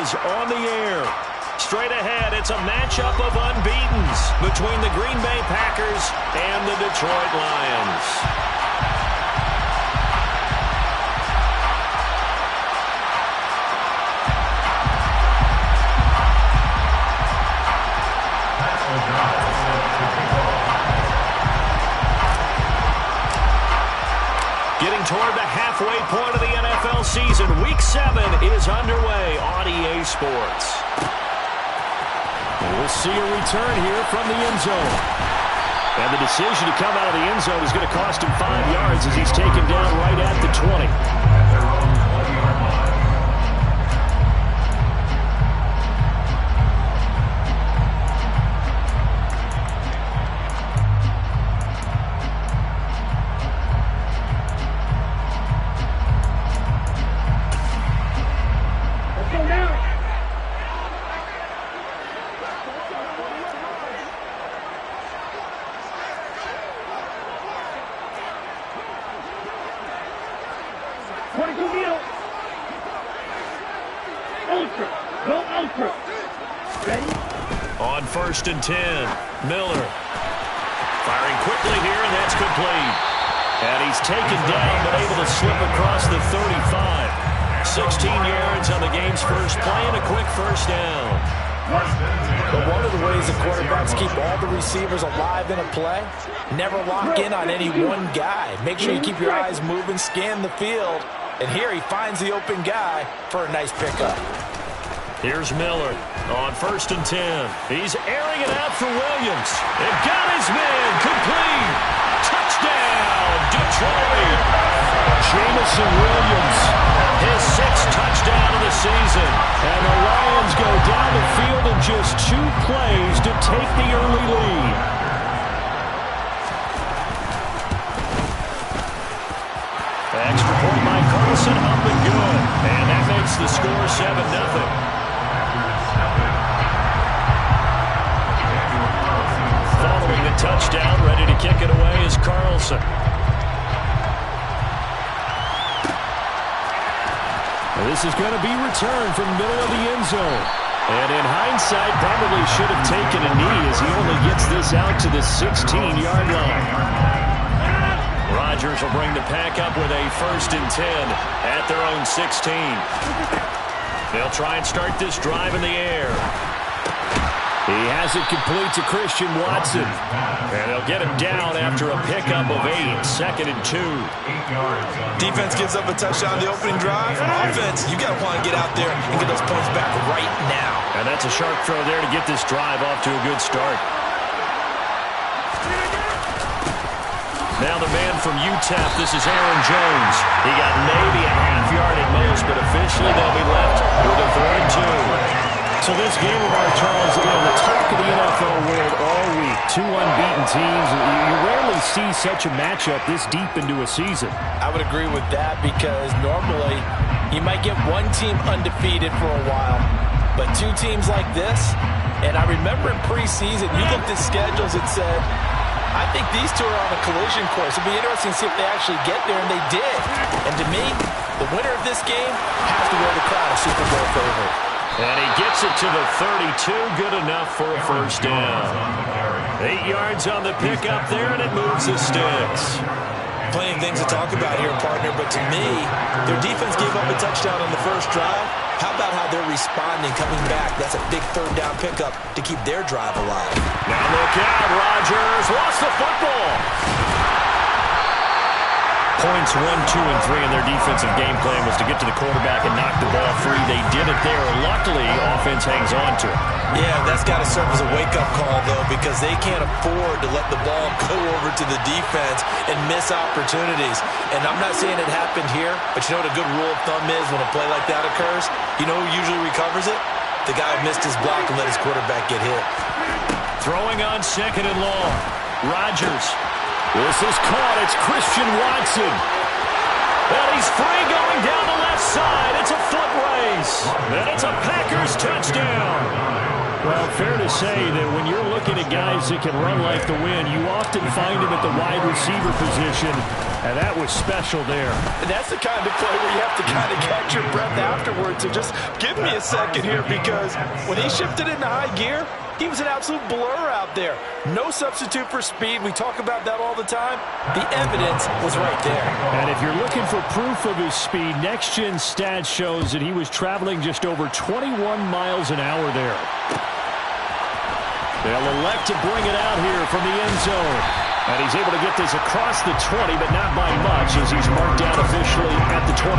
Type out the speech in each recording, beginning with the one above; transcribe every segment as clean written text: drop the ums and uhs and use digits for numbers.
is on the air. Straight ahead, it's a matchup of unbeatens between the Green Bay Packers and the Detroit Lions. Getting toward the halfway point of the NFL season, Week 7 is underway on EA Sports. We'll see a return here from the end zone. And the decision to come out of the end zone is going to cost him 5 yards as he's taken down right at the 20. On 1st and 10, Miller firing quickly here, and that's complete. And he's taken down, but able to slip across the 35. 16 yards on the game's first play and a quick first down. But one of the ways the quarterbacks keep all the receivers alive in a play, never lock in on any one guy. Make sure you keep your eyes moving, scan the field, and here he finds the open guy for a nice pickup. Here's Miller on 1st and 10. He's airing it out for Williams. And got his man complete. Touchdown, Detroit. Jameson Williams, his 6th touchdown of the season. And the Lions go down the field in just 2 plays to take the early lead. Extra point by Carlson, up and good. And that makes the score 7-0. Following the touchdown, ready to kick it away is Carlson. This is going to be returned from the middle of the end zone. And in hindsight, probably should have taken a knee as he only gets this out to the 16-yard line. Rodgers will bring the pack up with a 1st and 10 at their own 16. They'll try and start this drive in the air. He has it complete to Christian Watson. And they'll get him down after a pickup of 8, 2nd and 2. Defense gives up a touchdown the opening drive. Offense, you got to want to get out there and get those points back right now. And that's a sharp throw there to get this drive off to a good start. Now the man from UTEP, this is Aaron Jones. He got maybe a half yard at most, but officially they'll be left with a 3rd and 2. So this game of our Charles, the talk of the NFL world all week. 2 unbeaten teams. You rarely see such a matchup this deep into a season. I would agree with that because normally you might get one team undefeated for a while, but 2 teams like this, and I remember in preseason, you looked at schedules and said, I think these 2 are on a collision course. It'll be interesting to see if they actually get there, and they did. And to me, the winner of this game has to wear the crown of Super Bowl favorite. And he gets it to the 32, good enough for a first down. 8 yards on the pickup there, and it moves the sticks. Plenty of things to talk about here, partner, but to me, their defense gave up a touchdown on the first drive. How about how they're responding, coming back? That's a big 3rd down pickup to keep their drive alive. Now look out, Rodgers lost the football. Points 1, 2, and 3 in their defensive game plan was to get to the quarterback and knock the ball free. They did it there. Luckily, offense hangs on to it. Yeah, that's got to serve as a wake-up call, though, because they can't afford to let the ball go over to the defense and miss opportunities. And I'm not saying it happened here, but you know what a good rule of thumb is when a play like that occurs? You know who usually recovers it? The guy who missed his block and let his quarterback get hit. Throwing on 2nd and long. Rodgers. This is caught. It's Christian Watson. And he's free going down the left side. It's a foot race. And it's a Packers touchdown. Well, fair to say that when you're looking at guys that can run like the wind, you often find them at the wide receiver position, and that was special there. And that's the kind of play where you have to kind of catch your breath afterwards. So just give me a second here, because when he shifted into high gear, he was an absolute blur out there. No substitute for speed. We talk about that all the time. The evidence was right there. And if you're looking for proof of his speed, Next Gen Stats shows that he was traveling just over 21 miles an hour there. They'll elect to bring it out here from the end zone. And he's able to get this across the 20, but not by much, as he's marked down officially at the 21.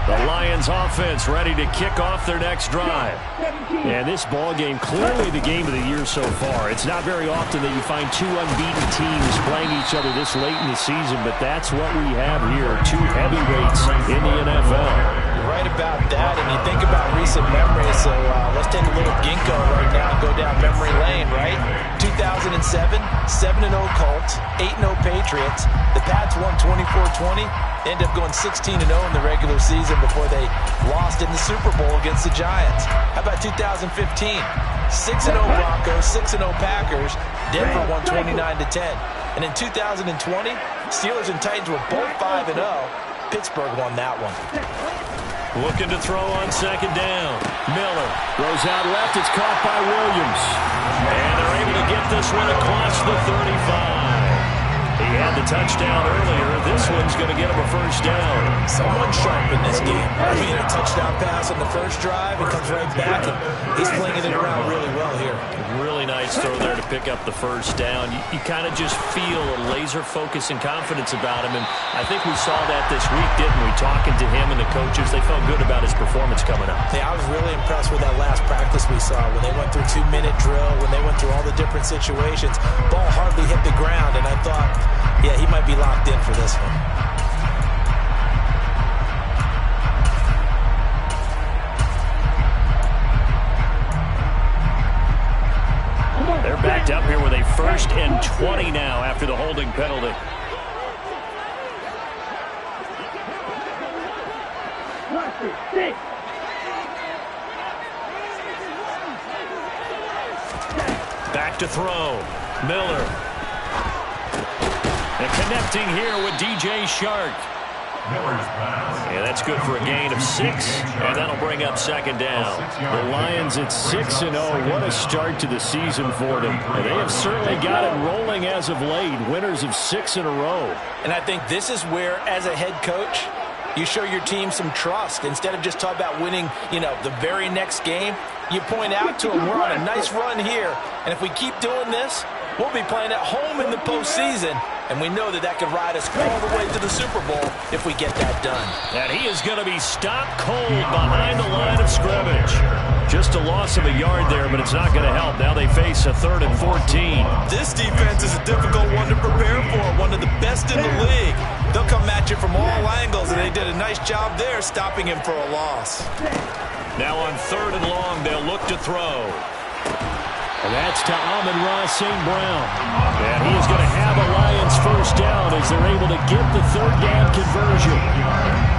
The Lions offense ready to kick off their next drive. And this ball game, clearly the game of the year so far. It's not very often that you find two unbeaten teams playing each other this late in the season, but that's what we have here, two heavyweights in the NFL. You're right about that, and you think about recent memories, so let's take a little ginkgo right now and go down memory lane, right? 2007, 7-0 Colts, 8-0 Patriots. The Pats won 24-20. Ended up going 16-0 in the regular season before they lost in the Super Bowl against the Giants. How about 2015? 6-0 Broncos, 6-0 Packers. Denver won 29-10. And in 2020, Steelers and Titans were both 5-0. Pittsburgh won that one. Looking to throw on second down. Miller goes out left. It's caught by Williams. And they're able to get this one across the 35. He had the touchdown earlier. This one's going to get him a first down. Someone sharp in this game. I mean, a touchdown pass on the first drive. It comes right back, and he's flinging it around really well here. Really nice throw there to pick up the first down. You kind of just feel a laser focus and confidence about him, and I think we saw that this week, didn't we? Talking to him and the coaches, they felt good about his performance coming up. Yeah, I was really impressed with that last practice we saw when they went through 2-minute drill, when they went through all the different situations. Ball hardly hit the ground, and I thought, yeah, he might be locked in for this one. They're backed up here with a 1st and 20 now after the holding penalty. Back to throw. Miller. And connecting here with DJ Shark. Yeah, that's good for a gain of 6, and that'll bring up second down. The Lions at 6-0. What a start to the season for them. And they have certainly got it rolling as of late. Winners of 6 in a row. And I think this is where, as a head coach, you show your team some trust. Instead of just talking about winning, the very next game, you point out to them, we're on a nice run here, and if we keep doing this, we'll be playing at home in the postseason, and we know that could ride us all the way to the Super Bowl if we get that done. And he is going to be stopped cold behind the line of scrimmage. Just a loss of a yard there, but it's not going to help. Now they face a 3rd and 14. This defense is a difficult one to prepare for, one of the best in the league. They'll come at you from all angles, and they did a nice job there stopping him for a loss. Now on 3rd and long, they'll look to throw. And that's to Amon-Ra St. Brown. And he is going to have a Lions first down as they're able to get the 3rd down conversion.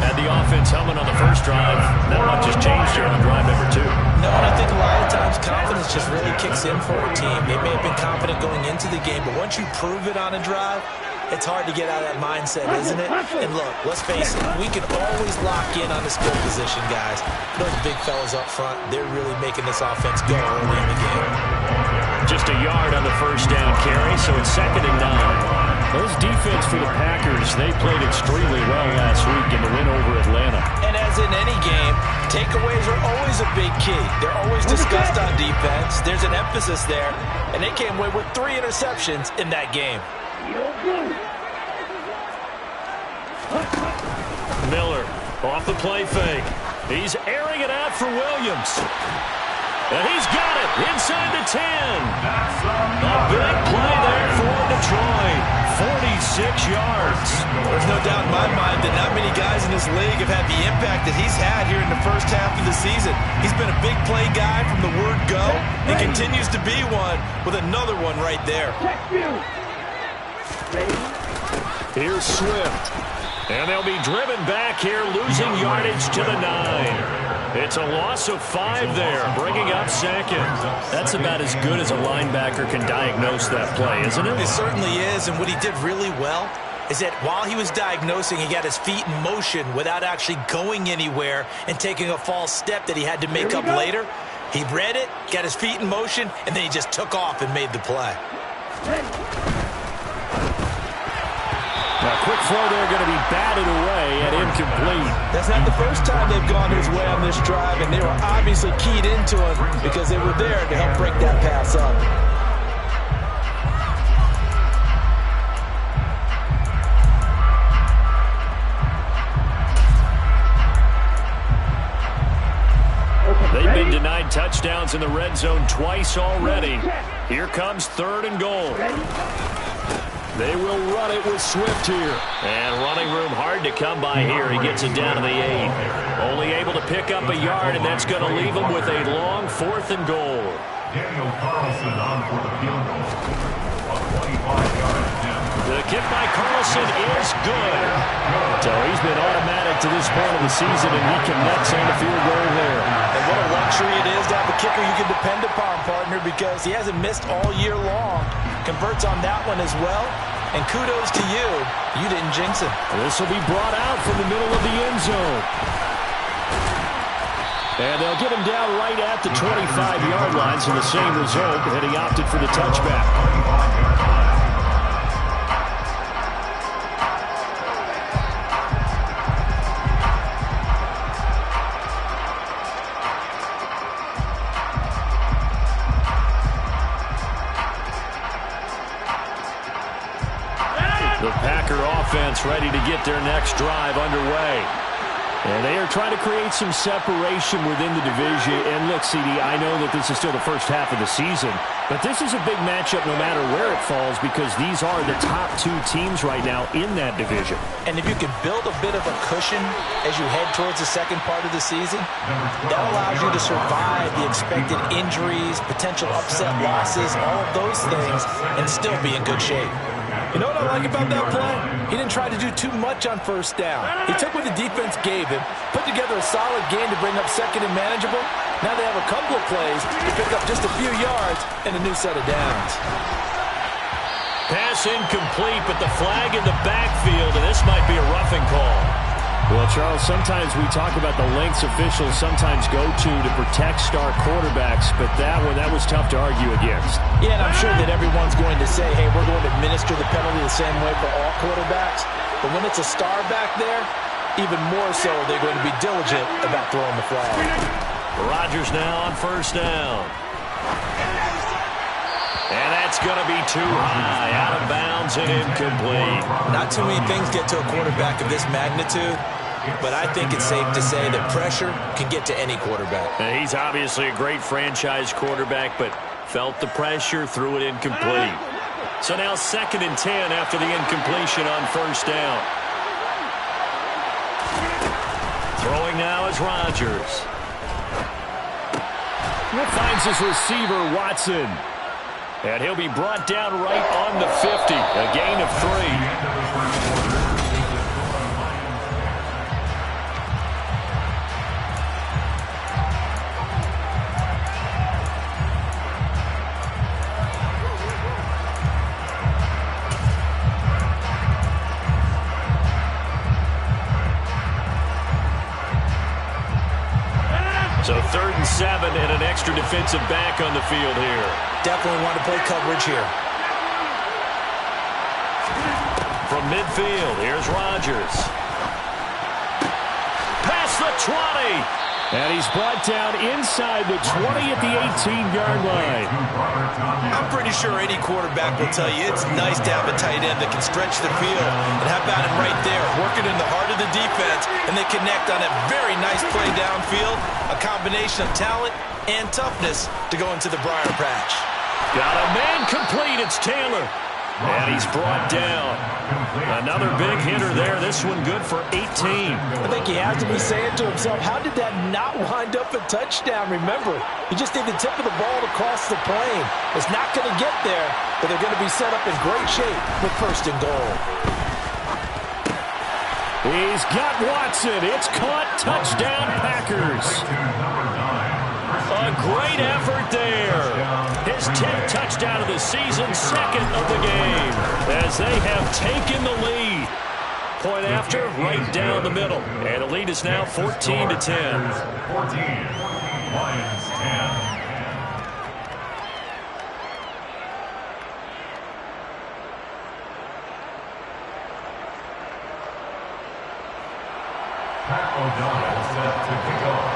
And the offense humming on the first drive. Not much has changed here on drive number 2. No, and I think a lot of times confidence just really kicks in for a team. They may have been confident going into the game, but once you prove it on a drive, it's hard to get out of that mindset, isn't it? And look, let's face it, we can always lock in on the skill position, guys. Those big fellas up front, they're really making this offense go early in the game. Just a yard on the first down carry, so it's 2nd and 9. Those defense for the Packers, they played extremely well last week in the win over Atlanta. And as in any game, takeaways are always a big key. They're always discussed on defense. There's an emphasis there, and they came away with 3 interceptions in that game. Miller off the play fake. He's airing it out for Williams. And he's got it inside the 10. A big play there for Detroit. 46 yards. There's no doubt in my mind that not many guys in this league have had the impact that he's had here in the first half of the season. He's been a big play guy from the word go and continues to be one with another one right there. Here's Swift. And they'll be driven back here, losing yardage to the 9. It's a loss of 5 there, bringing up second. That's about as good as a linebacker can diagnose that play, isn't it? It certainly is, and what he did really well is that while he was diagnosing, he got his feet in motion without actually going anywhere and taking a false step that he had to make up later. He read it, got his feet in motion, and then he just took off and made the play. Now, quick throw there going to be batted away and incomplete. That's not the first time they've gone his way on this drive, and they were obviously keyed into him because they were there to help break that pass up. They've been denied touchdowns in the red zone twice already. Here comes 3rd and goal. They will run it with Swift here. And running room hard to come by here. He gets it down to the 8. Only able to pick up a yard, and that's going to leave him with a long 4th and goal. Daniel Carlson on for the field goal. A 25-yard attempt. The kick by Carlson is good. So he's been automatic to this point of the season, and he connects on the field goal there. And what a luxury it is to have a kicker you can depend upon, partner, because he hasn't missed all year long. Converts on that one as well. And kudos to you. You didn't jinx it. This will be brought out from the middle of the end zone. And they'll get him down right at the 25-yard line, so the same result, and he opted for the touchback. The Packer offense ready to get their next drive underway. And they are trying to create some separation within the division. And look, CD, I know that this is still the first half of the season, but this is a big matchup no matter where it falls because these are the top 2 teams right now in that division. And if you can build a bit of a cushion as you head towards the second part of the season, that allows you to survive the expected injuries, potential upset losses, all of those things, and still be in good shape. You know what I like about that play? He didn't try to do too much on first down. He took what the defense gave him, put together a solid game to bring up second and manageable. Now they have a couple of plays to pick up just a few yards and a new set of downs. Pass incomplete, but the flag in the backfield, and this might be a roughing call. Well, Charles, sometimes we talk about the lengths officials sometimes go to protect star quarterbacks, but that was tough to argue against. Yeah, and I'm sure that everyone's going to say, hey, we're going to administer the penalty the same way for all quarterbacks. But when it's a star back there, even more so, they're going to be diligent about throwing the flag. Rodgers now on first down. And that's going to be too high, out of bounds and incomplete. Not too many things get to a quarterback of this magnitude, but I think it's safe to say that pressure can get to any quarterback. And he's obviously a great franchise quarterback, but felt the pressure, threw it incomplete. So now 2nd and 10 after the incompletion on first down. Throwing now is Rodgers. Finds his receiver, Watson. And he'll be brought down right on the 50. A gain of 3. So 3rd and 7 and an extra defensive back on the field here. Definitely want to play coverage here. From midfield, here's Rodgers. Past the 20. And he's brought down inside the 20 at the 18-yard line. I'm pretty sure any quarterback will tell you it's nice to have a tight end that can stretch the field. And how about him right there, working in the heart of the defense, and they connect on a very nice play downfield. A combination of talent and toughness to go into the briar patch. Got a man complete. It's Taylor. And he's brought down. Another big hitter there. This one good for 18. I think he has to be saying to himself, how did that not wind up a touchdown? Remember, you just need the tip of the ball to cross the plane. It's not going to get there, but they're going to be set up in great shape with first and goal. He's got Watson. It's caught. Touchdown, Packers. A great effort there. His 10th touchdown of the season, second of the game, as they have taken the lead. Point after, right down the middle. And the lead is now 14-10. 14, Lions 10. Pat O'Donnell set to kick off.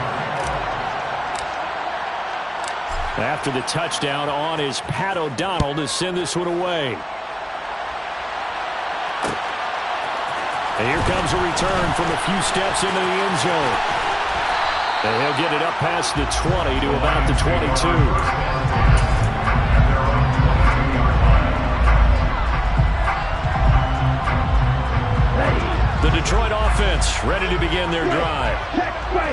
After the touchdown on is Pat O'Donnell to send this one away. And here comes a return from a few steps into the end zone. And he'll get it up past the 20 to about the 22. The Detroit offense ready to begin their drive.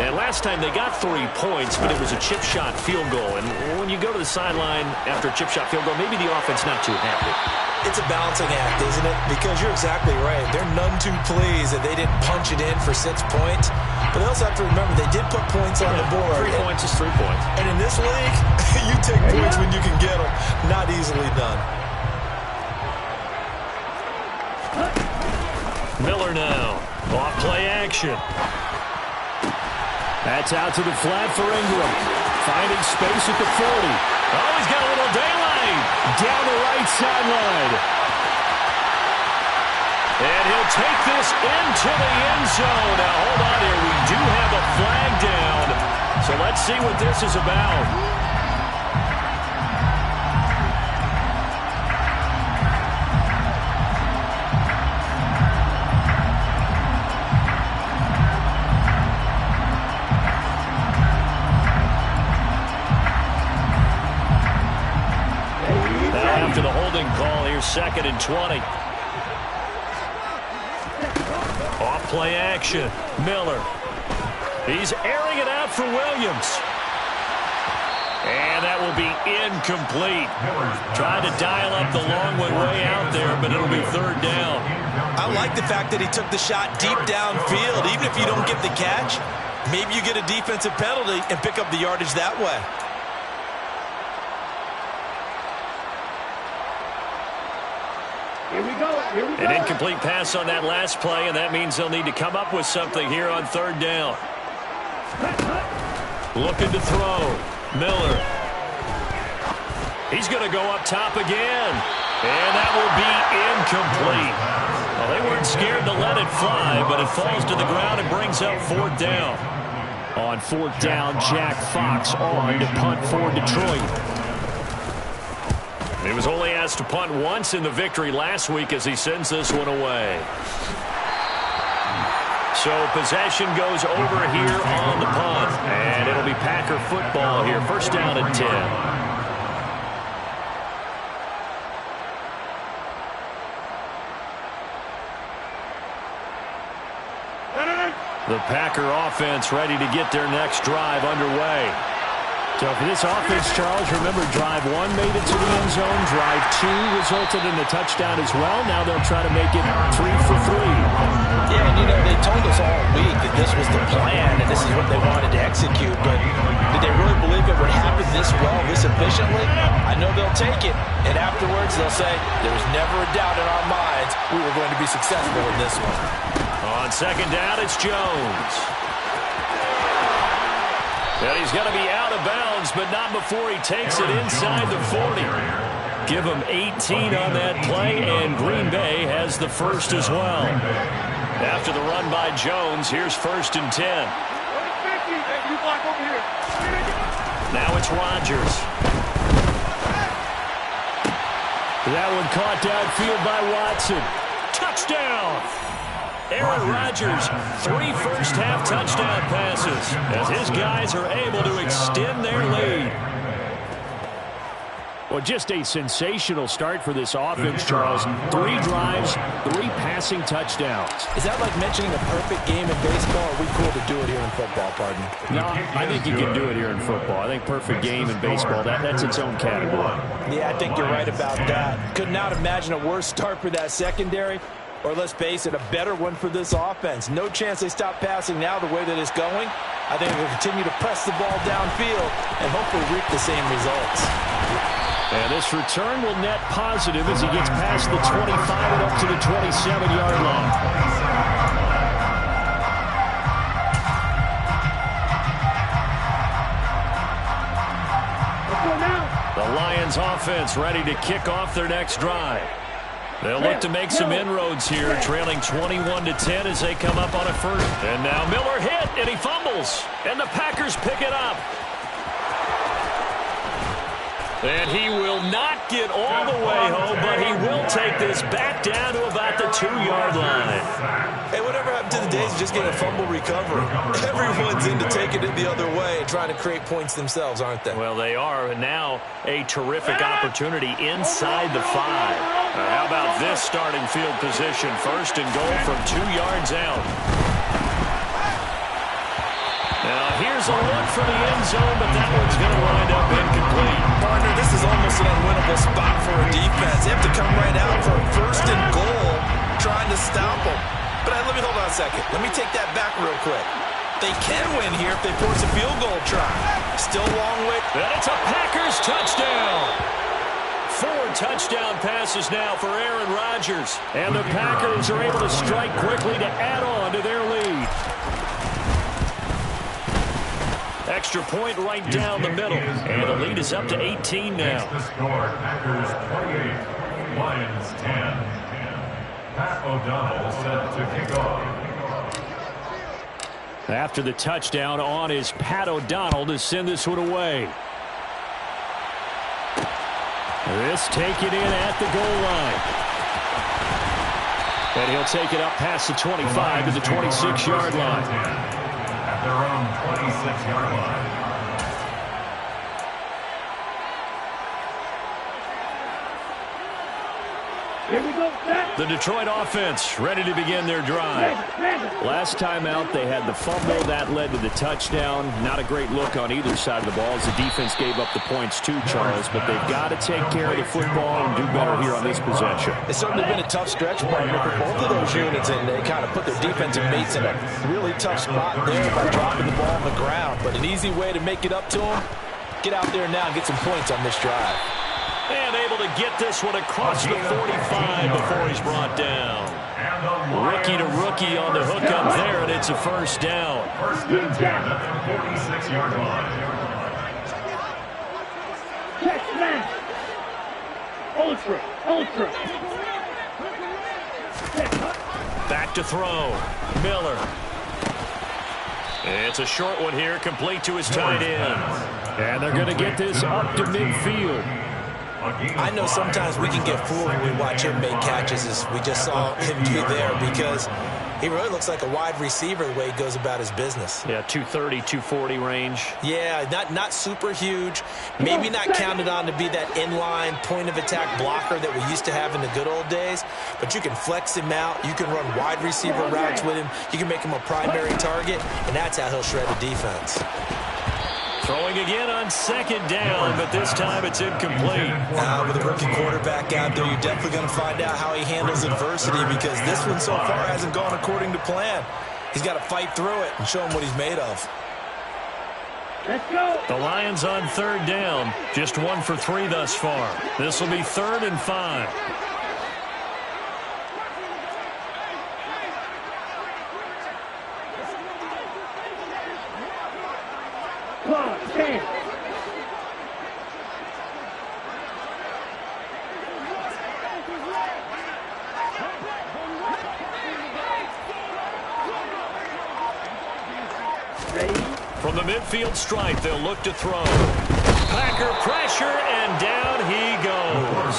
And last time they got 3 points, but it was a chip shot field goal. And when you go to the sideline after a chip shot field goal, maybe the offense not too happy. It's a balancing act, isn't it? Because you're exactly right. They're none too pleased that they didn't punch it in for 6 points. But they also have to remember they did put points on the board. 3 points is 3 points. And in this league, you take points when you can get them. Not easily done. Miller now. Off play action. That's out to the flat for Ingram. Finding space at the 40. Oh, he's got a little daylight. Down the right sideline. And he'll take this into the end zone. Now, hold on here. We do have a flag down. So let's see what this is about. To the holding call here, 2nd and 20. Off play action. Miller. He's airing it out for Williams. And that will be incomplete. Tried to dial up the long one way out there, but it'll be 3rd down. I like the fact that he took the shot deep downfield. Even if you don't get the catch, maybe you get a defensive penalty and pick up the yardage that way. An incomplete pass on that last play, and that means they'll need to come up with something here on 3rd down. Looking to throw. Miller. He's going to go up top again. And that will be incomplete. Well, they weren't scared to let it fly, but it falls to the ground and brings up 4th down. On 4th down, Jack Fox on to punt for Detroit. He was only asked to punt once in the victory last week as he sends this one away. So possession goes over here on the punt. And it'll be Packer football here. 1st down and 10. The Packer offense ready to get their next drive underway. So for this offense, Charles, remember drive 1 made it to the end zone. Drive 2 resulted in a touchdown as well. Now they'll try to make it 3 for 3. Yeah, and you know, they told us all week that this was the plan and this is what they wanted to execute. But did they really believe it would happen this well, this efficiently? I know they'll take it. And afterwards, they'll say, there was never a doubt in our minds we were going to be successful in this one. On 2nd down, it's Jones. And he's going to be out of bounds, but not before he takes it inside the 40. Give him 18 on that play, and Green Bay has the first as well. After the run by Jones, here's 1st and 10. Now it's Rodgers. That one caught downfield by Watson. Touchdown! Aaron Rodgers, 3 first-half touchdown passes as his guys are able to extend their lead. Well, just a sensational start for this offense, Charles. 3 drives, 3 passing touchdowns. Is that like mentioning a perfect game in baseball, or are we cool to do it here in football, pardon? No, I think you can do it here in football. I think perfect game in baseball, that's its own category. Yeah, I think you're right about that. Could not imagine a worse start for that secondary, or let's face it, a better one for this offense. No chance they stop passing now the way that it's going. I think they'll continue to press the ball downfield and hopefully reap the same results. And this return will net positive as he gets past the 25 and up to the 27-yard line. The Lions offense ready to kick off their next drive. They'll look to make some inroads here, trailing 21-10 as they come up on a first. And now Miller hit, and he fumbles. And the Packers pick it up. And he will not get all the way home, but he will take this back down to about the 2-yard line. Hey, whatever happened to the days of just getting a fumble recovery? Everyone's into taking it the other way and trying to create points themselves, aren't they? Well, they are, and now a terrific opportunity inside the 5. How about this starting field position? First and goal from 2 yards out. Now, here's a look for the end zone, but that one's going to wind up incomplete. Partner, this is almost an unwinnable spot for a defense. They have to come right out for a first and goal, trying to stop them. But let me hold on a second. Let me take that back real quick. They can win here if they force a field goal try. Still a long way. And it's a Packers touchdown. 4 touchdown passes now for Aaron Rodgers. And the Packers are able to strike quickly to add on to their lead. Extra point right down the middle. And the lead is up to 18 now. The score, Packers 28, Lions 10. Pat O'Donnell set to kick off. After the touchdown, on is Pat O'Donnell to send this one away. This taken in at the goal line. And he'll take it up past the 25 to the 26-yard line. At their own 26-yard line. The Detroit offense ready to begin their drive. Last time out, they had the fumble. That led to the touchdown. Not a great look on either side of the ball as the defense gave up the points too, Charles. But they've got to take care of the football and do better here on this possession. It's certainly been a tough stretch, partner, for both of those units, and they kind of put their defensive mates in a really tough spot there by dropping the ball on the ground. But an easy way to make it up to them, get out there now and get some points on this drive. And able to get this one across the 45 before he's brought down. Rookie to rookie on the hookup there, and it's a first down. First and 10 at the 46-yard line. Check smash. Ultra. Back to throw. Miller. It's a short one here, complete to his tight end. And they're going to get this up to midfield. I know sometimes we can get fooled when we watch him make catches, as we just saw him do there, because he really looks like a wide receiver the way he goes about his business. Yeah, 230, 240 range. Yeah, not super huge. Maybe not counted on to be that inline point-of-attack blocker that we used to have in the good old days, but you can flex him out. You can run wide receiver routes with him. You can make him a primary target, and that's how he'll shred the defense. Throwing again on second down, but this time it's incomplete. With a rookie quarterback out there, you're definitely going to find out how he handles adversity, because this one so far hasn't gone according to plan. He's got to fight through it and show him what he's made of. Let's go. The Lions on third down, just 1 for 3 thus far. This will be 3rd and 5. From the midfield stripe, they'll look to throw. Packer pressure, and down he goes.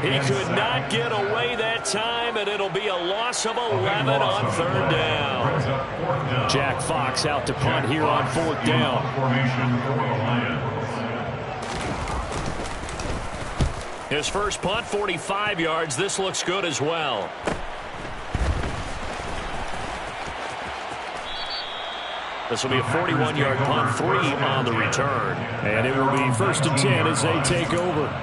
He could not get away that time, and and it'll be a loss of 11 on third down. Jack Fox out to punt here on fourth down. His first punt, 45 yards. This looks good as well. This will be a 41-yard punt, 3 on the return. And it will be 1st and 10 as they take over.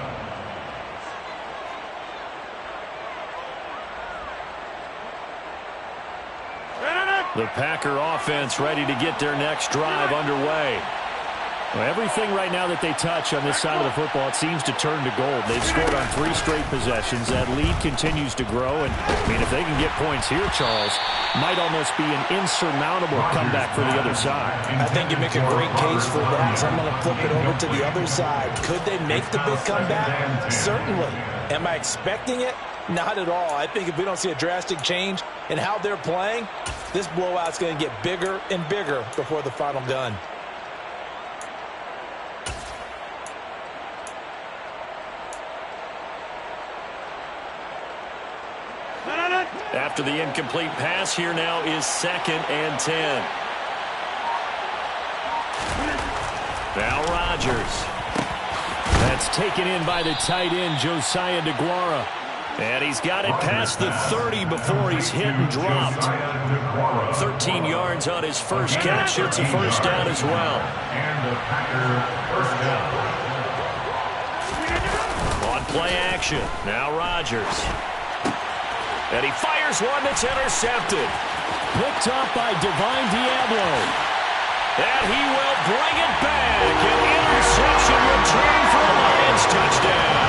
The Packer offense ready to get their next drive underway. Well, everything right now that they touch on this side of the football, it seems to turn to gold. They've scored on 3 straight possessions. That lead continues to grow. And, I mean, if they can get points here, Charles, might almost be an insurmountable comeback for the other side. I think you make a great case for that. So I'm going to flip it over to the other side. Could they make the big comeback? Certainly. Am I expecting it? Not at all. I think if we don't see a drastic change in how they're playing, this blowout's going to get bigger and bigger before the final gun. After the incomplete pass, here now is 2nd and 10. Now Rodgers. That's taken in by the tight end, Josiah DeGuara. And he's got it past the 30 before he's hit and dropped. 13 yards on his first catch. It's a first down as well. And the Packer first down. On play action. Now Rodgers. And he fires one that's intercepted. Picked up by Divine Diablo. And he will bring it back. An interception return for a Lions touchdown.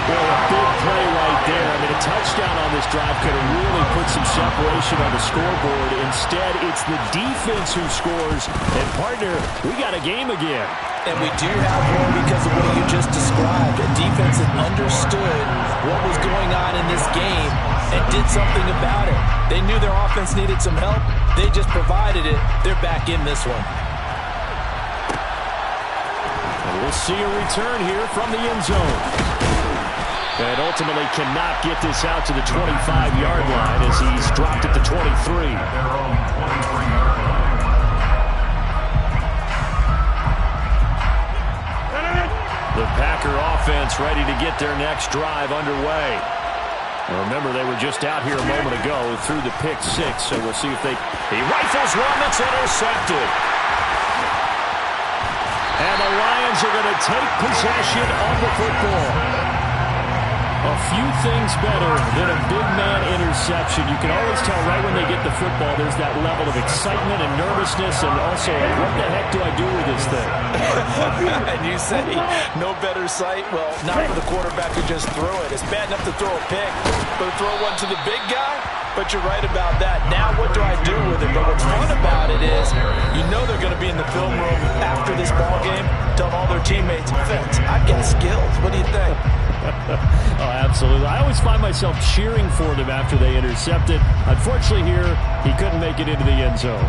Well, a big play right there. I mean, a touchdown on this drive could have really put some separation on the scoreboard. Instead, it's the defense who scores. And, partner, we got a game again. And we do have one because of what you just described. A defense that understood what was going on in this game and did something about it. They knew their offense needed some help. They just provided it. They're back in this one. And we'll see a return here from the end zone. And ultimately cannot get this out to the 25-yard line as he's dropped at the 23. The Packer offense ready to get their next drive underway. Now remember, they were just out here a moment ago through the pick 6, so we'll see if he rifles one that's intercepted. And the Lions are going to take possession of the football. A few things better than a big man interception. You can always tell right when they get the football, there's that level of excitement and nervousness, and also, what the heck do I do with this thing? And you say, no better sight? Well, not for the quarterback who just threw it. It's bad enough to throw a pick, but to throw one to the big guy? But you're right about that. Now what do I do with it? But what's fun about it is you know they're going to be in the film room after this ball game telling all their teammates, Vince, I've got skills. What do you think? Oh, absolutely. I always find myself cheering for them after they intercept it. Unfortunately here, he couldn't make it into the end zone.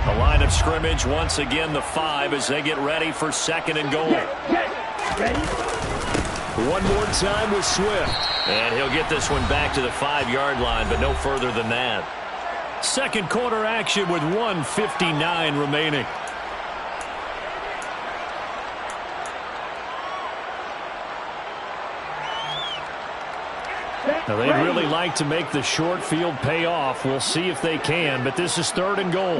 The line of scrimmage, once again the 5 as they get ready for 2nd and goal. One more time with Swift. And he'll get this one back to the 5-yard line, but no further than that. Second quarter action with 1:59 remaining. Now, they'd really like to make the short field pay off. We'll see if they can, but this is 3rd and goal.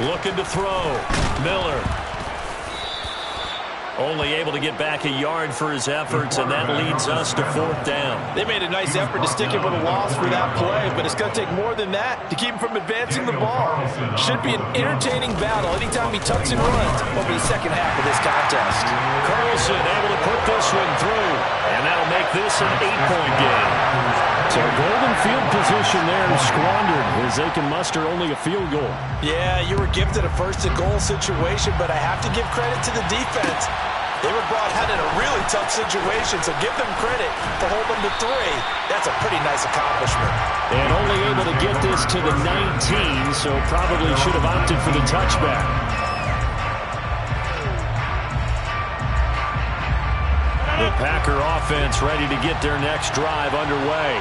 Looking to throw. Miller. Only able to get back a yard for his efforts, and that leads us to 4th down. They made a nice effort to stick him with a loss for that play, but it's going to take more than that to keep him from advancing the ball. Should be an entertaining battle anytime he tucks and runs over the second half of this contest. Carlson able to put this one through, and that'll make this an 8-point game. So golden field position there squandered as they can muster only a field goal. Yeah, you were gifted a 1st and goal situation, but I have to give credit to the defense. They were brought out in a really tough situation, so give them credit for holding them to 3. That's a pretty nice accomplishment. And only able to get this to the 19, so probably should have opted for the touchback. The Packer offense ready to get their next drive underway.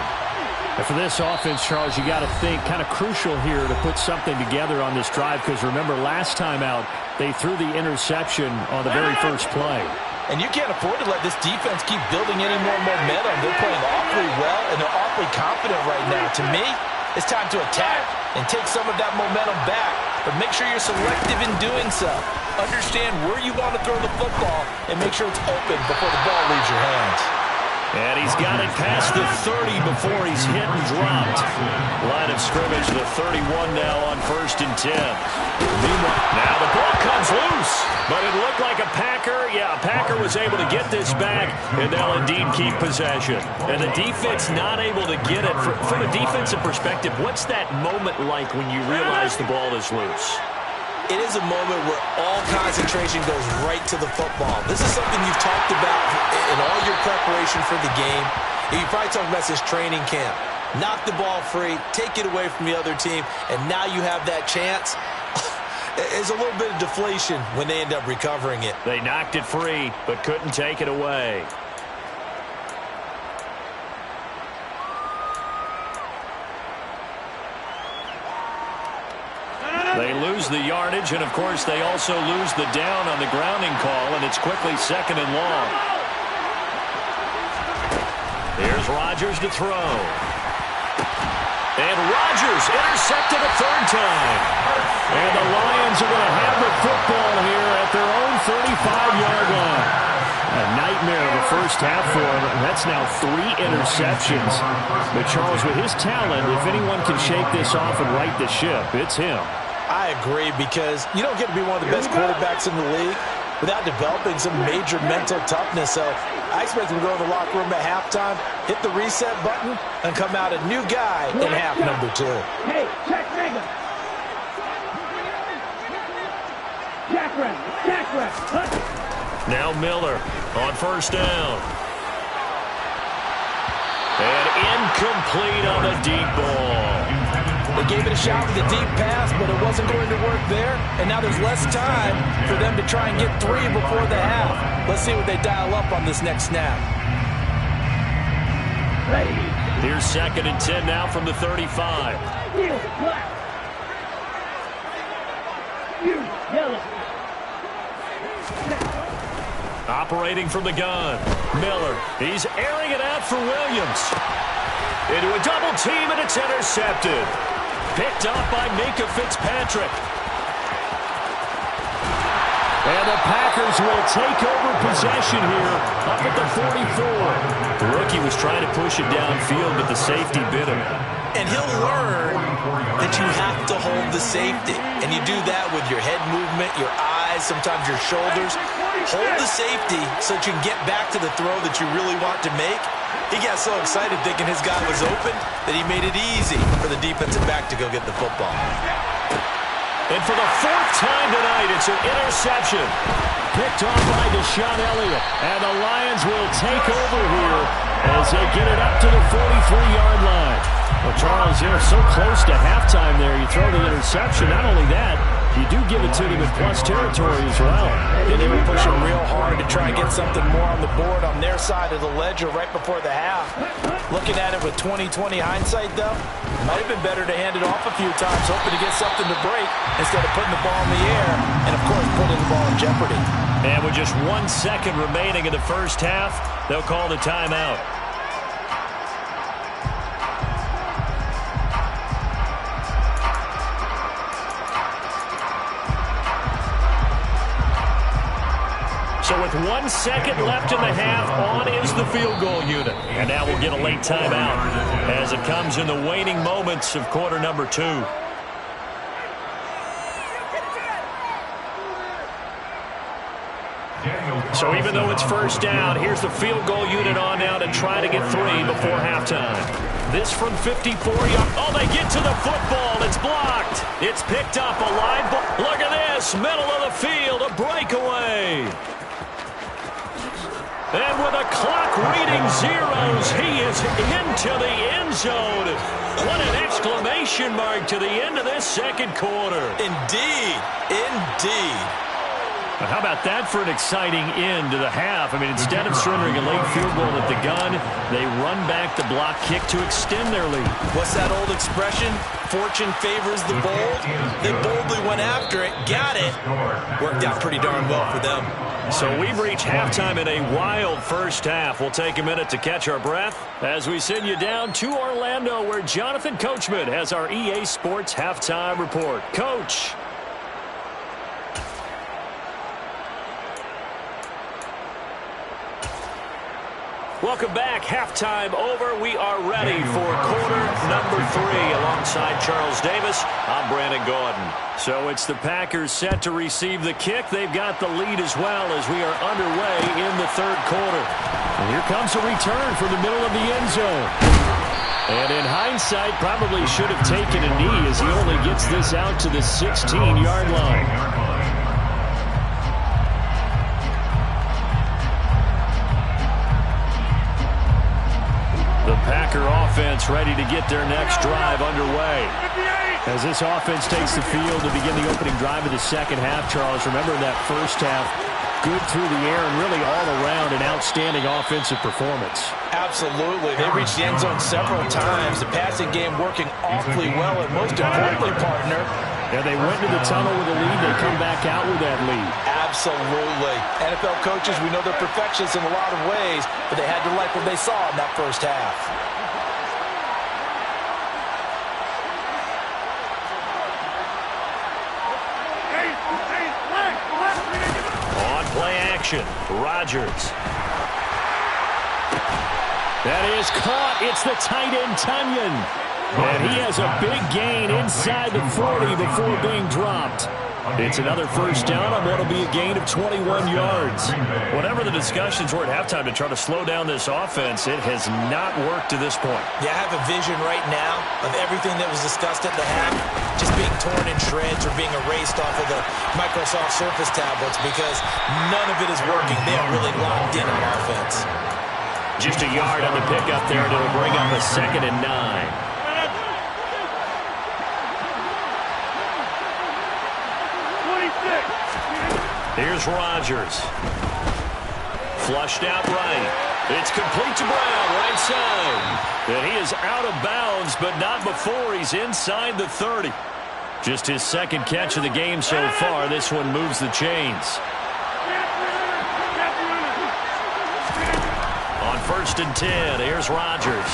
And for this offense, Charles, you got to think kind of crucial here to put something together on this drive, because remember last time out they threw the interception on the very first play. And you can't afford to let this defense keep building any more momentum. They're playing awfully well, and they're awfully confident right now. To me, it's time to attack and take some of that momentum back. But make sure you're selective in doing so. Understand where you want to throw the football and make sure it's open before the ball leaves your hands. And he's got it past the 30 before he's hit and dropped. Line of scrimmage to the 31 now on 1st and 10. Now the ball comes loose, but it looked like a Packer. Yeah, a Packer was able to get this back, and they'll indeed keep possession. And the defense not able to get it. From a defensive perspective, what's that moment like when you realize the ball is loose? It is a moment where all concentration goes right to the football. This is something you've talked about in all your preparation for the game. You probably talked about this training camp. Knock the ball free, take it away from the other team, and now you have that chance. There's a little bit of deflation when they end up recovering it. They knocked it free, but couldn't take it away. They lose the yardage, and of course they also lose the down on the grounding call, and it's quickly 2nd and long. Here's Rodgers to throw. And Rodgers intercepted a 3rd time. And the Lions are going to have the football here at their own 35-yard line. A nightmare of a first half for him. That's now 3 interceptions. But Charles, with his talent, if anyone can shake this off and right the ship, it's him. I agree, because you don't get to be one of the best quarterbacks in the league without developing some major mental toughness. So I expect him to go in the locker room at halftime, hit the reset button, and come out a new guy in half number 2. Hey, check nigga. Jack rep. Now Miller on 1st down. And incomplete on the deep ball. They gave it a shot with a deep pass, but it wasn't going to work there. And now there's less time for them to try and get 3 before the half. Let's see what they dial up on this next snap. Here's 2nd and 10 now from the 35. Black. Yellow. Operating from the gun. Miller, he's airing it out for Williams. Into a double team, and it's intercepted. Picked up by Minkah Fitzpatrick. And the Packers will take over possession here up at the 44. The rookie was trying to push it downfield, but the safety bit him. And he'll learn that you have to hold the safety. And you do that with your head movement, your eyes, sometimes your shoulders. Hold the safety so that you can get back to the throw that you really want to make. He got so excited thinking his guy was open that he made it easy for the defensive back to go get the football. And for the 4th time tonight, it's an interception. Picked off by Deshaun Elliott. And the Lions will take over here as they get it up to the 43-yard line. Well, Charles, they're so close to halftime there. You throw the interception. Not only that, you do give it to them in plus territory as well. They were pushing real hard to try and get something more on the board on their side of the ledger right before the half. Looking at it with 20/20 hindsight, though, it might have been better to hand it off a few times, hoping to get something to break instead of putting the ball in the air and, of course, putting the ball in jeopardy. And with just 1 second remaining in the first half, they'll call the timeout. So with 1 second left in the half, on is the field goal unit. And now we'll get a late timeout as it comes in the waning moments of quarter number 2. So even though it's 1st down, here's the field goal unit on now to try to get 3 before halftime. This from 54 yards. Oh, they get to the football. It's blocked. It's picked up. A line ball. Look at this. Middle of the field. A breakaway. And with a clock reading zeros, he is into the end zone. What an exclamation mark to the end of this second quarter. Indeed. Indeed. How about that for an exciting end to the half? I mean, instead of surrendering a late field goal at the gun, they run back the block kick to extend their lead. What's that old expression? Fortune favors the bold. They boldly went after it, got it. Worked out pretty darn well for them. So we've reached halftime in a wild first half. We'll take a minute to catch our breath as we send you down to Orlando, where Jonathan Coachman has our EA Sports Halftime Report. Coach. Welcome back. Halftime over. We are ready for quarter number 3. Alongside Charles Davis, I'm Brandon Gaudin. So it's the Packers set to receive the kick. They've got the lead as well as we are underway in the third quarter. And here comes a return from the middle of the end zone. And in hindsight, probably should have taken a knee as he only gets this out to the 16-yard line. The Packer offense ready to get their next drive underway. As this offense takes the field to begin the opening drive of the second half, Charles, remember that first half, good through the air and really all around an outstanding offensive performance. Absolutely. They reached the end zone several times. The passing game working awfully well, and most importantly, partner, yeah, they went to the tunnel with a lead. They come back out with that lead. Absolutely. NFL coaches, we know they're perfectionists in a lot of ways, but they had to like what they saw in that first half. On play action, Rodgers. That is caught. It's the tight end, Tunyon. And he has a big gain inside the 40 before being dropped. It's another first down on what will be a gain of 21 yards. Whatever the discussions were at halftime to try to slow down this offense, it has not worked to this point. Yeah, I have a vision right now of everything that was discussed at the half just being torn in shreds or being erased off of the Microsoft Surface tablets because none of it is working. They are really locked in on offense. Just a yard on the pickup there, and it'll bring up a 2nd and 9. Here's Rodgers. Flushed out right. It's complete to Brown, right side. And he is out of bounds, but not before he's inside the 30. Just his second catch of the game so far. This one moves the chains. On 1st and 10, here's Rodgers.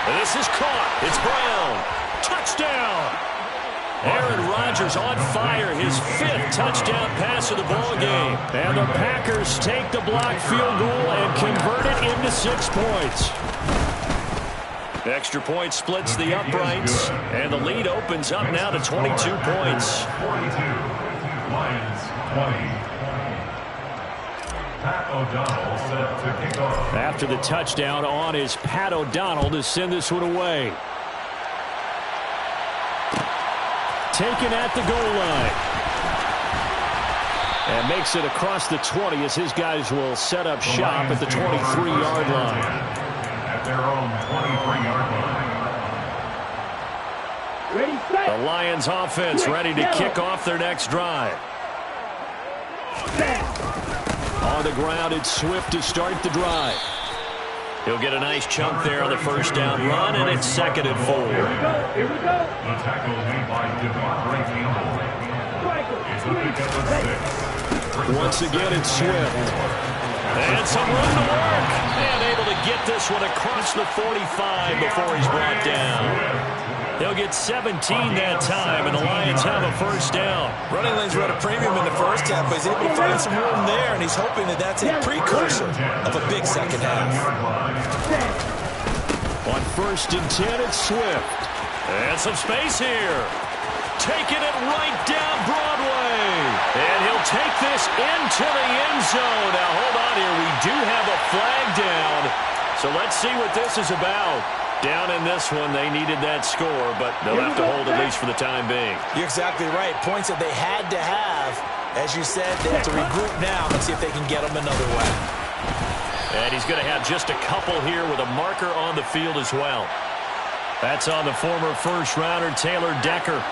And this is caught. It's Brown. Touchdown. Aaron Rodgers on fire, his 5th touchdown pass of the ballgame. And the Packers take the blocked field goal and convert it into 6 points. Extra point splits the uprights, and the lead opens up now to 22 points. 42, Lions 20. Pat O'Donnell set to kick off. After the touchdown on is Pat O'Donnell to send this one away. Taken at the goal line. And makes it across the 20 as his guys will set up shop at the 23-yard line. At their own 23-yard line. Ready, set. The Lions offense ready to kick off their next drive. On the ground, it's Swift to start the drive. He'll get a nice chunk there on the first down run, and it's 2nd and 4. Here we go. The tackle made by DeMarre Campbell. It's a pickup of 6. Once again, it's Swift. And some room to work. And able to get this one across the 45 before he's brought down. They'll get 17 that time, and the Lions have a first down. Running lanes were at a premium in the first half, but he's able to find some room there, and he's hoping that that's a precursor of a big second half. On 1st and 10, it's Swift. And some space here. Taking it right down Broadway. And he'll take this into the end zone. Now, hold on here. We do have a flag down. So let's see what this is about. Down in this one, they needed that score, but they'll have to hold at least for the time being. You're exactly right. Points that they had to have, As you said, they have to regroup now and see if they can get them another way. And he's going to have just a couple here with a marker on the field as well. That's on the former first-rounder Taylor Decker.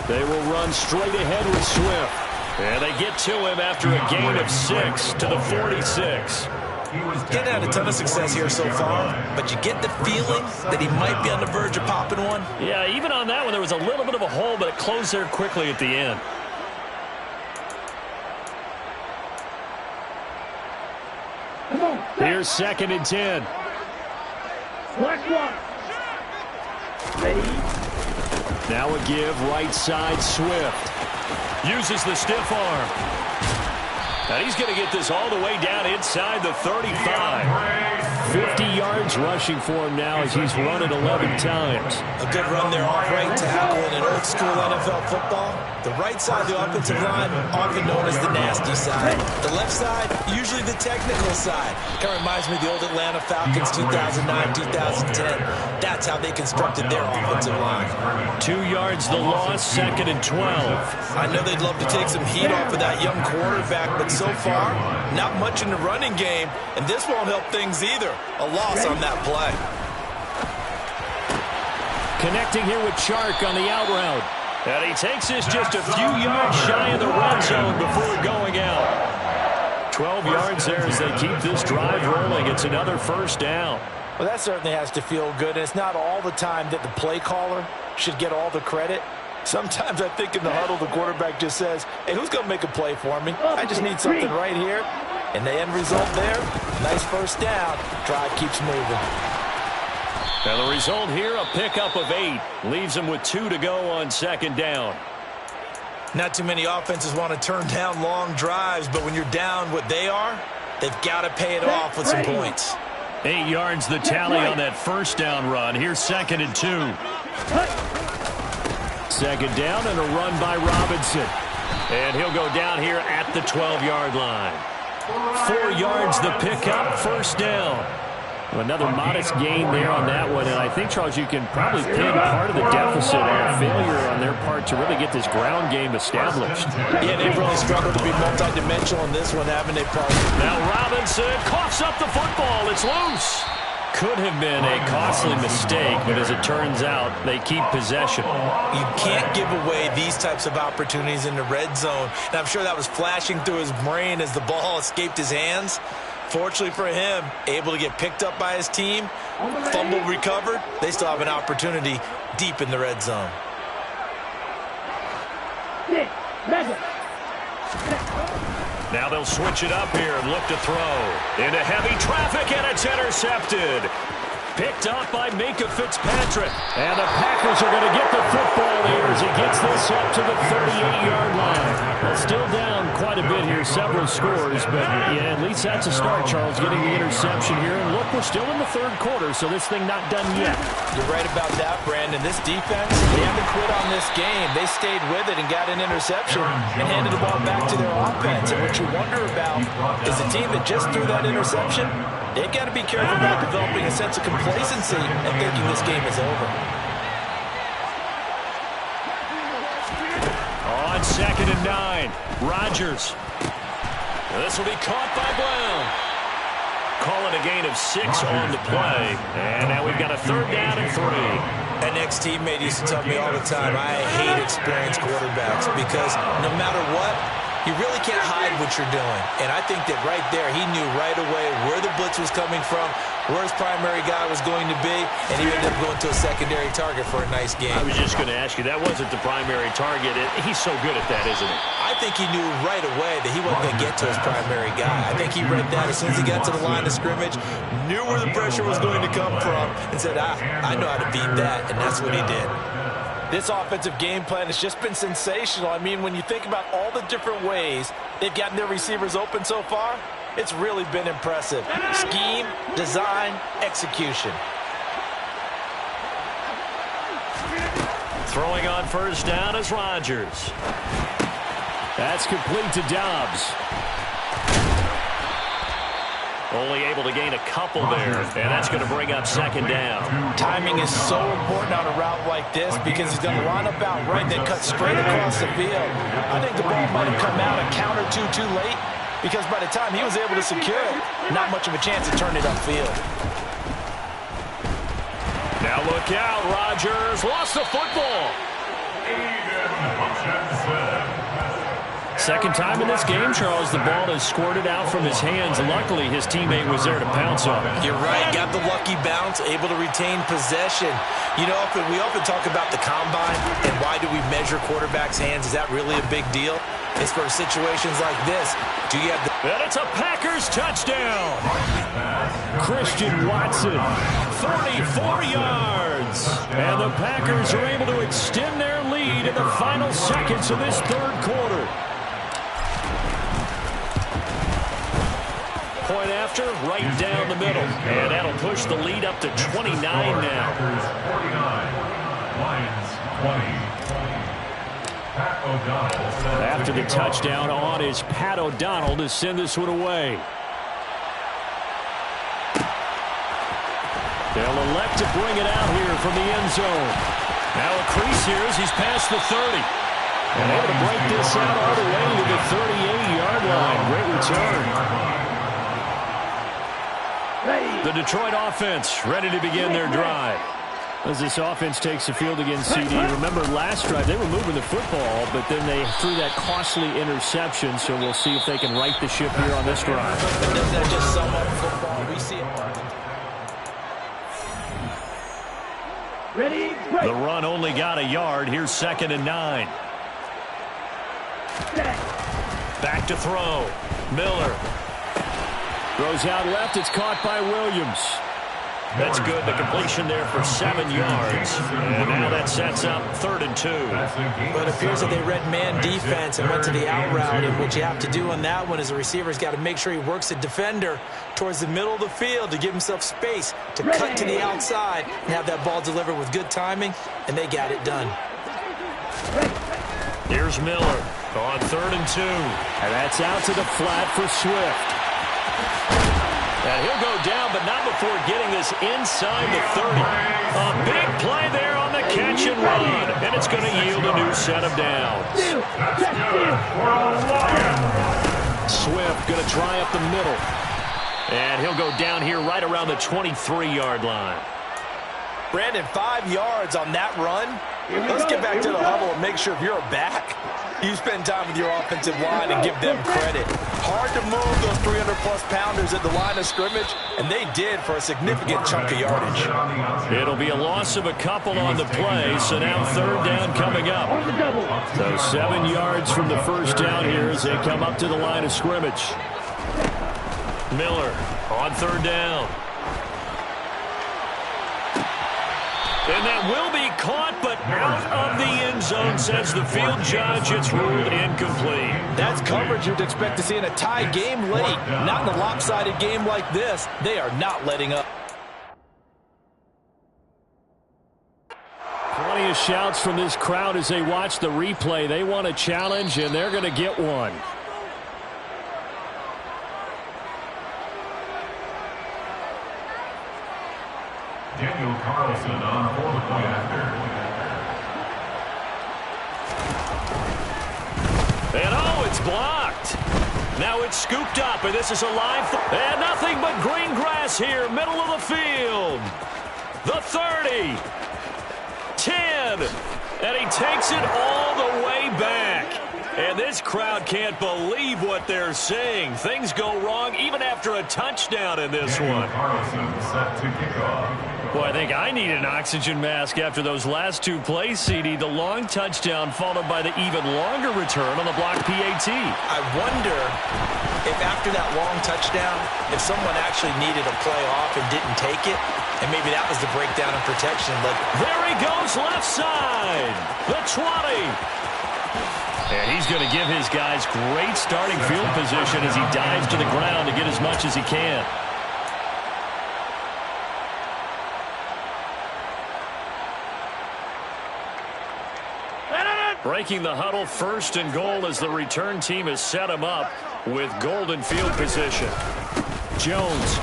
They will run straight ahead with Swift. And they get to him after a gain of 6 to the 46. Didn't have a ton of success here so far, but you get the feeling that he might be on the verge of popping one. Yeah, even on that one, there was a little bit of a hole, but it closed there quickly at the end. Here's 2nd and 10. Black one. Ready? Now a give, right side, Swift. Uses the stiff arm. And he's going to get this all the way down inside the 35. 50 yards rushing for him now as he's run it 11 times. A good run there off right tackle in an old school NFL football. The right side of the offensive line, often known as the nasty side. The left side, usually the technical side. Kind of reminds me of the old Atlanta Falcons 2009-2010. That's how they constructed their offensive line. 2 yards the loss, 2nd and 12. I know they'd love to take some heat off of that young quarterback, but so far, not much in the running game, and this won't help things either. A loss on that play. Connecting here with Chark on the out route. And he takes this just a few yards shy of the red zone before going out. 12 yards there as they keep this drive rolling. It's another first down. Well, that certainly has to feel good. And it's not all the time that the play caller should get all the credit. Sometimes I think in the huddle, the quarterback just says, hey, who's going to make a play for me? I just need something right here. And the end result there, nice first down. Drive keeps moving. And the result here, a pickup of 8. Leaves them with 2 to go on 2nd down. Not too many offenses want to turn down long drives, but when you're down what they are, they've got to pay it off with some points. 8 yards the tally on that first down run. Here's 2nd and 2. 2nd down and a run by Robinson. And he'll go down here at the 12-yard line. 4 yards the pickup, first down. Another modest gain there on that one, and I think, Charles, you can probably pin part of the deficit on a failure on their part to really get this ground game established. Yeah, they've really struggled to be multidimensional in this one, haven't they, Paul? Now Robinson coughs up the football. It's loose. Could have been a costly mistake, but as it turns out, they keep possession. You can't give away these types of opportunities in the red zone, and I'm sure that was flashing through his brain as the ball escaped his hands. Fortunately for him, able to get picked up by his team, fumble recovered. They still have an opportunity deep in the red zone. Now they'll switch it up here and look to throw. Into heavy traffic, and it's intercepted. Picked up by Minkah Fitzpatrick. And the Packers are going to get the football here as he gets this up to the 38-yard line. Well, still down quite a bit here, several scores, but yeah, at least that's a start, Charles, getting the interception here. And look, we're still in the third quarter, so this thing not done yet. You're right about that, Brandon. This defense, they haven't quit on this game. They stayed with it and got an interception and handed the ball back to their offense. And what you wonder about is the team that just threw that interception, they've got to be careful about developing a sense of complacency and thinking this game is over. On 2nd and 9, Rodgers. This will be caught by Brown. Calling a gain of 6 on the play. And now we've got a 3rd down and 3. An ex-teammate used to tell me all the time, I hate experienced quarterbacks because no matter what, you really can't hide what you're doing. And I think that right there, he knew right away where the blitz was coming from, where his primary guy was going to be, and he ended up going to a secondary target for a nice game. I was just going to ask you, that wasn't the primary target. He's so good at that, isn't he? I think he knew right away that he wasn't going to get to his primary guy. I think he read that as soon as he got to the line of scrimmage, knew where the pressure was going to come from, and said, I know how to beat that, and that's what he did. This offensive game plan has just been sensational. I mean, when you think about all the different ways they've gotten their receivers open so far, it's really been impressive. Scheme, design, execution. Throwing on first down is Rodgers. That's complete to Dobbs. Only able to gain a couple there, and that's going to bring up second down. Timing is so important on a route like this because he's going to line up out right, then cut straight across the field. I think the ball might have come out a count or two too late because by the time he was able to secure it, not much of a chance to turn it upfield. Now look out, Rodgers lost the football. Second time in this game, Charles, the ball is squirted out from his hands. Luckily, his teammate was there to pounce on it. You're right. Got the lucky bounce, able to retain possession. You know, we often talk about the combine and why do we measure quarterbacks' hands. Is that really a big deal? It's for situations like this. Do you have the... And it's a Packers touchdown. Christian Watson, 44 yards. And the Packers are able to extend their lead in the final seconds of this third quarter. Point after, right down the middle. And that'll push the lead up to 29 now. 49, Lions 20. Pat O'Donnell. After the touchdown on is Pat O'Donnell to send this one away. They'll elect to bring it out here from the end zone. Now a crease here as he's past the 30. And able to break this out all the way to the 38-yard line. Great return. The Detroit offense ready to begin their drive. As this offense takes the field against CD. Remember last drive they were moving the football, but then they threw that costly interception. So we'll see if they can right the ship here on this drive. Does that just sum up football? We see it. Ready, break. The run only got a yard. Here's 2nd and 9. Back to throw. Miller. Throws out left. It's caught by Williams. That's good. The completion there for 7 yards. And now that sets up 3rd and 2. But it appears that they read man defense and went to the out route. And what you have to do on that one is the receiver's got to make sure he works the defender towards the middle of the field to give himself space to cut to the outside and have that ball delivered with good timing. And they got it done. Here's Miller on 3rd and 2. And that's out to the flat for Swift. And he'll go down, but not before getting this inside the 30. A big play there on the catch and run. And it's going to yield a new set of downs. Swift going to try up the middle. And he'll go down here right around the 23-yard line. Brandon, 5 yards on that run. Let's get back to the huddle and make sure if you're a back, you spend time with your offensive line and give them credit. Hard to move those 300-plus pounders at the line of scrimmage, and they did for a significant chunk of yardage. It'll be a loss of a couple on the play, so now 3rd down coming up. So 7 yards from the first down here as they come up to the line of scrimmage. Miller on 3rd down. And that will be caught, but out of the end zone, says the field judge. It's ruled incomplete. That's coverage you'd expect to see in a tie game late. Not in a lopsided game like this. They are not letting up. Plenty of shouts from this crowd as they watch the replay. They want a challenge, and they're going to get one. Daniel Carlson on for the point after. And oh, it's blocked. Now it's scooped up, and this is a live. And nothing but green grass here, middle of the field. The 30. 10. And he takes it all the way back. And this crowd can't believe what they're seeing. Things go wrong even after a touchdown in this one. Carlson set to kick off. Boy, I think I need an oxygen mask after those last 2 plays, CD. The long touchdown followed by the even longer return on the block PAT. I wonder if after that long touchdown, if someone actually needed a play off and didn't take it, and maybe that was the breakdown in protection. But there he goes, left side. The 20. And he's going to give his guys great starting field position as he dives to the ground to get as much as he can. Breaking the huddle, 1st and goal as the return team has set him up with golden field position. Jones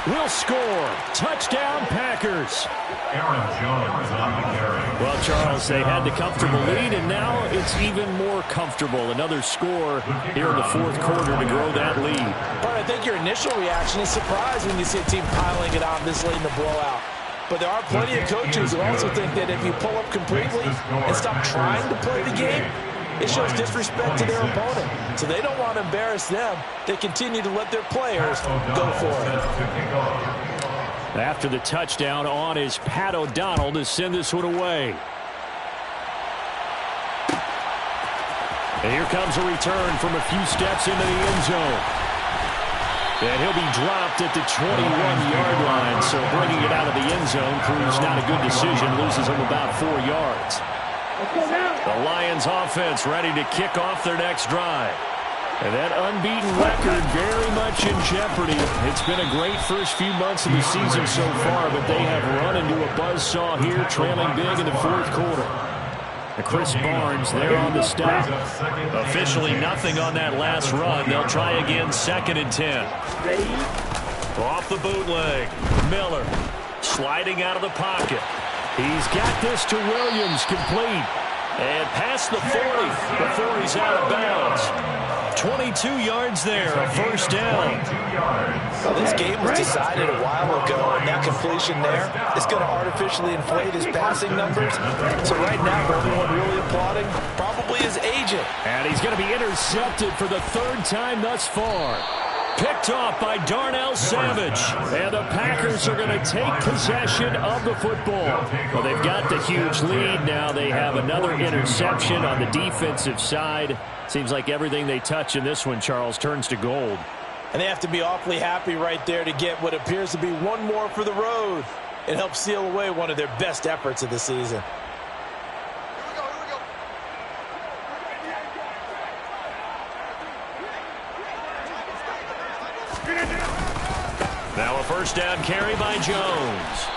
will score. Touchdown, Packers. Aaron Jones on the carry. Well, Charles, they had the comfortable lead, and now it's even more comfortable. Another score here in the 4th quarter to grow that lead. But I think your initial reaction is surprise when you see a team piling it on this late in the blowout. But there are plenty of coaches who also think that if you pull up completely and stop trying to play the game, it shows disrespect to their opponent. So they don't want to embarrass them. They continue to let their players go for it. After the touchdown, on is Pat O'Donnell to send this one away. And here comes a return from a few steps into the end zone. And he'll be dropped at the 21-yard line. So bringing it out of the end zone proves not a good decision. Loses him about 4 yards. The Lions offense ready to kick off their next drive. And that unbeaten record very much in jeopardy. It's been a great first few months of the season so far, but they have run into a buzzsaw here, trailing big in the 4th quarter. And Chris Barnes there on the stop. Officially nothing on that last run. They'll try again, 2nd and 10. Off the bootleg. Miller sliding out of the pocket. He's got this to Williams, complete. And past the 40 before he's out of bounds. 22 yards there, a 1st down. Well, this game was decided a while ago, and that completion there is going to artificially inflate his passing numbers. So right now, the only one really applauding probably his agent. And he's going to be intercepted for the 3rd time thus far. Picked off by Darnell Savage. And the Packers are going to take possession of the football. Well, they've got the huge lead. Now they have another interception on the defensive side. Seems like everything they touch in this one, Charles, turns to gold. And they have to be awfully happy right there to get what appears to be one more for the road. It helps seal away one of their best efforts of the season. Now a 1st down carry by Jones.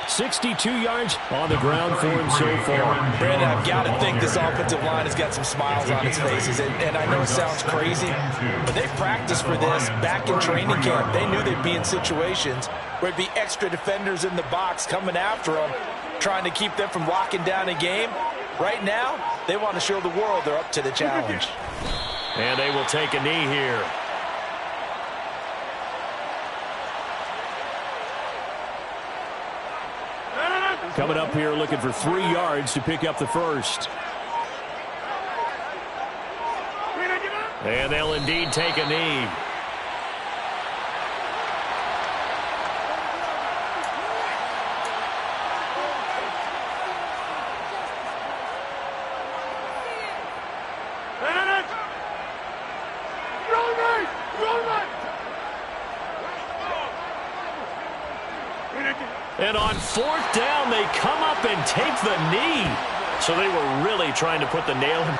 62 yards on the ground for him so far. Brandon, I've got to think this offensive line has got some smiles on its faces. And I know it sounds crazy, but they've practiced for this back in training camp. They knew they'd be in situations where it'd be extra defenders in the box coming after them, trying to keep them from locking down a game. Right now, they want to show the world they're up to the challenge. And they will take a knee here. Coming up here looking for 3 yards to pick up the 1st. And they'll indeed take a knee. And on 4th down, they come up and take the knee. So they were really trying to put the nail in.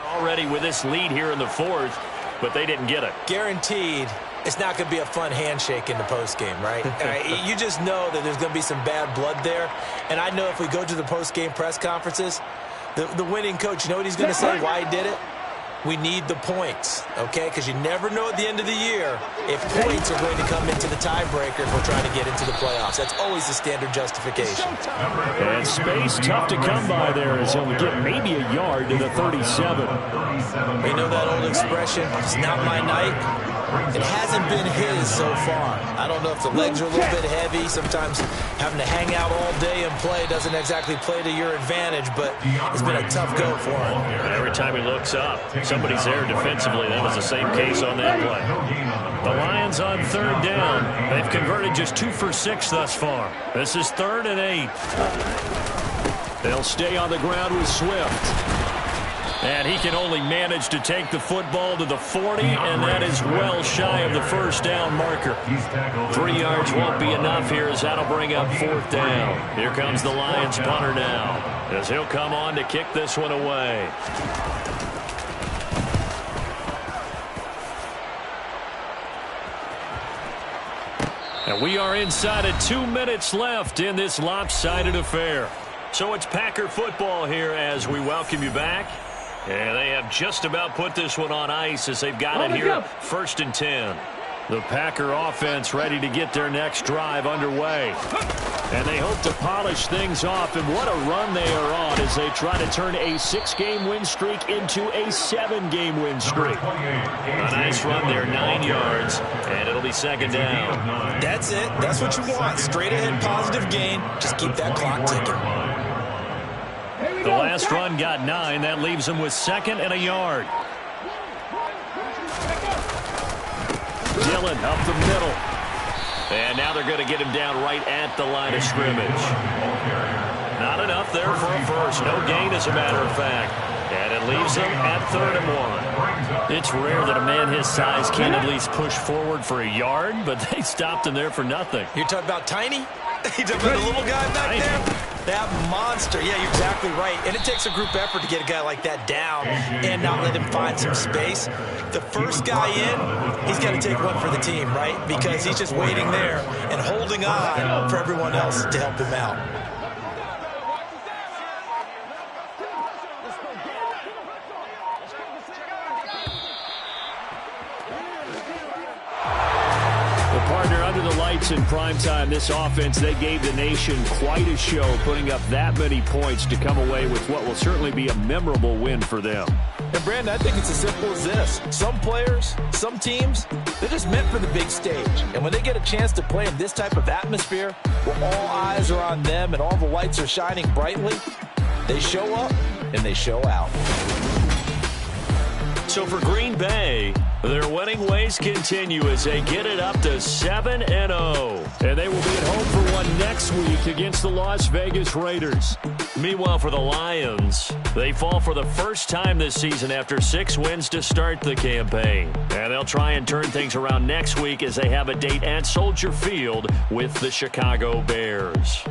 Already with this lead here in the 4th, but they didn't get it. Guaranteed it's not going to be a fun handshake in the postgame, right? You just know that there's going to be some bad blood there. And I know if we go to the postgame press conferences, the winning coach, you know what he's going to say, why he did it? we need the points, okay? Because you never know at the end of the year if points are going to come into the tiebreaker if we're trying to get into the playoffs. That's always the standard justification. And space tough to come by there as he'll get maybe a yard to the 37. You know that old expression, it's not my night? It hasn't been his so far. I don't know if the legs are a little bit heavy. Sometimes having to hang out all day and play doesn't exactly play to your advantage, but it's been a tough go for him. And every time he looks up, somebody's there defensively. That was the same case on that play. The Lions on 3rd down. They've converted just 2 for 6 thus far. This is 3rd and 8. They'll stay on the ground with Swift. And he can only manage to take the football to the 40, and that is well shy of the first down marker. 3 yards won't be enough here as that'll bring up 4th down. Here comes the Lions punter now as he'll come on to kick this one away. And we are inside of 2 minutes left in this lopsided affair. So it's Packer football here as we welcome you back. And they have just about put this one on ice as they've got it here 1st and 10. The Packer offense ready to get their next drive underway. And they hope to polish things off. And what a run they are on as they try to turn a 6-game win streak into a 7-game win streak. A nice run there, 9 yards. And it'll be 2nd down. That's it. That's what you want. Straight ahead positive gain. Just keep that clock ticking. The last run got 9. That leaves them with 2nd and a yard. Dillon up the middle. And now they're going to get him down right at the line of scrimmage. Not enough there for a first. No gain, as a matter of fact. And it leaves them at 3rd and 1. It's rare that a man his size can at least push forward for a yard, but they stopped him there for nothing. You're talking about Tiny? You're talking about the little guy back there? That monster. Yeah, you're exactly right. And it takes a group effort to get a guy like that down and not let him find some space. The first guy in, he's got to take one for the team, right? Because he's just waiting there and holding on for everyone else to help him out. In prime time, this offense, they gave the nation quite a show, putting up that many points to come away with what will certainly be a memorable win for them. And Brandon, I think it's as simple as this. Some players, some teams, they're just meant for the big stage. And when they get a chance to play in this type of atmosphere, where all eyes are on them and all the lights are shining brightly, they show up and they show out. So for Green Bay, their winning ways continue as they get it up to 7-0. And they will be at home for one next week against the Las Vegas Raiders. Meanwhile, for the Lions, they fall for the first time this season after 6 wins to start the campaign. And they'll try and turn things around next week as they have a date at Soldier Field with the Chicago Bears.